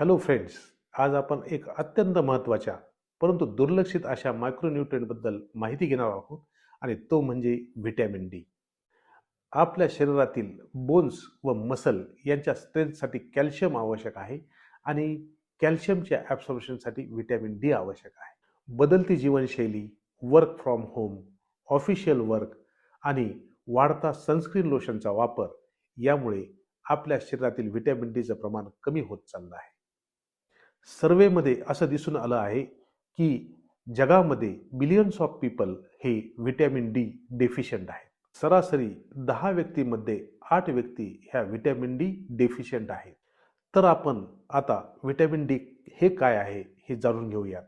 Hello friends, आज आपण एक अत्यंत महत्त्वाच्या परंतु दुर्लक्षित अशा मायक्रोन्यूट्रिएंटबद्दल माहिती घेणार आहोत आणि तो म्हणजे व्हिटॅमिन डी. आपल्या शरीरातील बोन्स व मसल यांच्या स्ट्रेंथसाठी कॅल्शियम आवश्यक आहे आणि कॅल्शियमच्या ॲब्सॉर्प्शनसाठी व्हिटॅमिन डी आवश्यक आहे. बदलती जीवनशैली, work from home, official work आणि वाढता सनस्क्रीन लोशनचा वापर यामुळे आपल्या शरीरातील व्हिटॅमिन डीचं प्रमाण कमी होत चाललं आहे. सर्व्हेमध्ये असं दिसून आलं आहे की जगामध्ये बिलियन्स ऑफ पीपल हे व्हिटॅमिन डी डेफिशियंट आहेत. सरासरी 10 व्यक्तीमध्ये 8 व्यक्ती ह्या व्हिटॅमिन डी डेफिशियंट आहेत. तर आपण आता व्हिटॅमिन डी हे काय आहे हे जाणून घेऊया.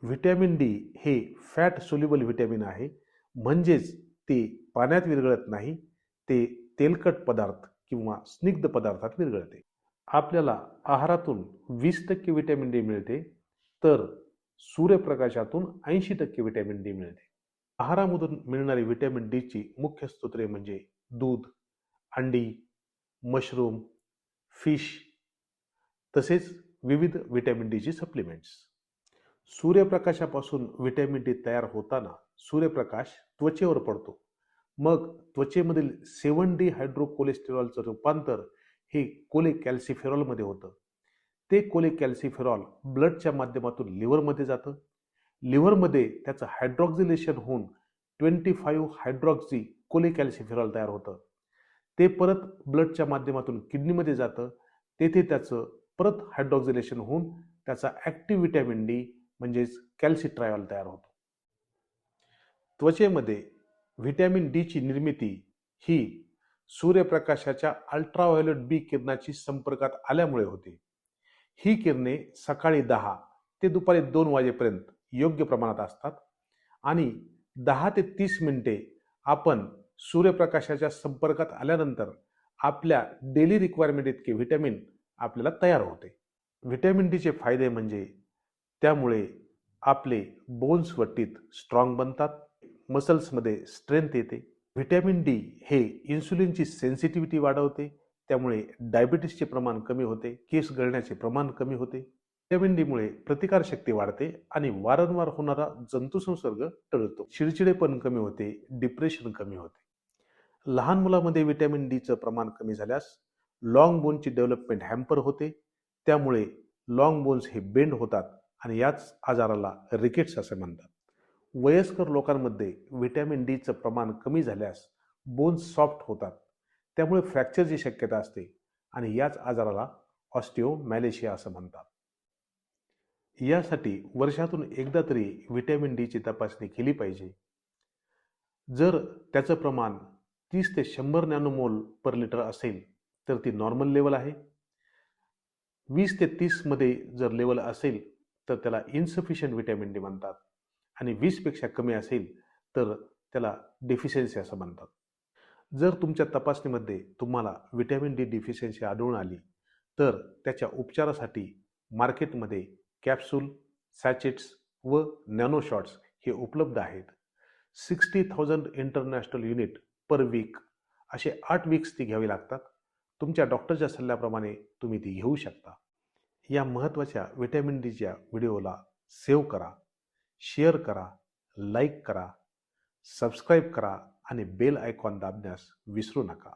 व्हिटॅमिन डी हे फॅट सोल्युबल व्हिटॅमिन आहे, म्हणजेच ते पाण्यात विरघळत नाही, ते तेलकट पदार्थ किंवा स्निग्ध पदार्थात विरघळते. आपल्याला आहारातून 20% व्हिटॅमिन डी मिळते, तर सूर्यप्रकाशातून 80% व्हिटॅमिन डी मिळते. आहारामधून मिळणारी व्हिटॅमिन डीची मुख्य स्रोते म्हणजे दूध, अंडी, मशरूम, फिश तसेच विविध व्हिटॅमिन डीची सप्लिमेंट्स. सूर्यप्रकाशापासून व्हिटॅमिन डी तयार होताना सूर्यप्रकाश त्वचेवर पडतो. मग त्वचेमधील 7D हायड्रोकोलेस्टेरॉलचं रूपांतर हे कोलेकॅल्सिफेरॉलमध्ये होतं. ते कोलेकॅल्सिफेरॉल ब्लडच्या माध्यमातून लिव्हरमध्ये जातं. लिव्हरमध्ये त्याचं हायड्रॉक्झिलेशन होऊन 25 हायड्रॉक्झी कोलेकॅल्सिफेरॉल तयार होतं. ते परत ब्लडच्या माध्यमातून किडनीमध्ये जातं. तेथे त्याचं परत हायड्रॉक्झिलेशन होऊन त्याचा ॲक्टिव्ह व्हिटॅमिन डी म्हणजेच कॅल्सिट्रायॉल तयार होतो. त्वचेमध्ये व्हिटॅमिन डीची निर्मिती ही सूर्यप्रकाशाच्या अल्ट्राव्हायोलेट बी किरणाची संपर्कात आल्यामुळे होते. ही किरणे सकाळी 10 ते दुपारी 2 वाजेपर्यंत योग्य प्रमाणात असतात आणि 10 ते 30 मिनिटे आपण सूर्यप्रकाशाच्या संपर्कात आल्यानंतर आपल्या डेली रिक्वायरमेंट इतके व्हिटॅमिन आपल्याला तयार होते. व्हिटॅमिन डीचे फायदे म्हणजे त्यामुळे आपले बोन्स व टीथ स्ट्रॉंग बनतात, मसल्समध्ये स्ट्रेंथ येते. व्हिटॅमिन डी हे इन्सुलिनची सेन्सिटिव्हिटी वाढवते, त्यामुळे डायबिटीसचे प्रमाण कमी होते, केस गळण्याचे प्रमाण कमी होते. व्हिटॅमिन डीमुळे प्रतिकारशक्ती वाढते आणि वारंवार होणारा जंतुसंसर्ग टळतो. चिडचिडेपण कमी होते, डिप्रेशन कमी होते. लहान मुलामध्ये व्हिटॅमिन डीचं प्रमाण कमी झाल्यास लॉंग बोनची डेव्हलपमेंट हॅम्पर होते, त्यामुळे लॉंग बोन्स हे बेंड होतात आणि याच आजाराला रिकेट्स असे म्हणतात. वयस्कर लोकांमध्ये व्हिटॅमिन डीचं प्रमाण कमी झाल्यास बोन्स सॉफ्ट होतात, त्यामुळे फ्रॅक्चरची शक्यता असते आणि याच आजाराला ऑस्टिओमॅलेशिया असं म्हणतात. यासाठी वर्षातून एकदा तरी व्हिटॅमिन डीची तपासणी केली पाहिजे. जर त्याचं प्रमाण 30 ते 100 नॅनोमोल पर लिटर असेल तर ती नॉर्मल लेवल आहे. 20 ते 30 मध्ये जर लेवल असेल तर त्याला इन्सफिशियंट व्हिटॅमिन डी म्हणतात आणि 20 पेक्षा कमी असेल तर त्याला डेफिशियन्सी असं म्हणतात. जर तुमच्या तपासणीमध्ये तुम्हाला व्हिटॅमिन डी डिफिशियन्सी आढळून आली तर त्याच्या उपचारासाठी मार्केटमध्ये कॅप्सूल, सॅचेट्स व नॅनो शॉट्स हे उपलब्ध आहेत. 60,000 इंटरनॅशनल युनिट पर वीक असे 8 वीक्स ती घ्यावी लागतात. तुमच्या डॉक्टरच्या सल्ल्याप्रमाणे तुम्ही ती घेऊ शकता. या महत्त्वाच्या व्हिटॅमिन डीच्या व्हिडिओला सेव्ह करा, शेअर करा, लाईक करा, सबस्क्राईब करा आणि बेल आयकॉन दाबण्यास विसरू नका.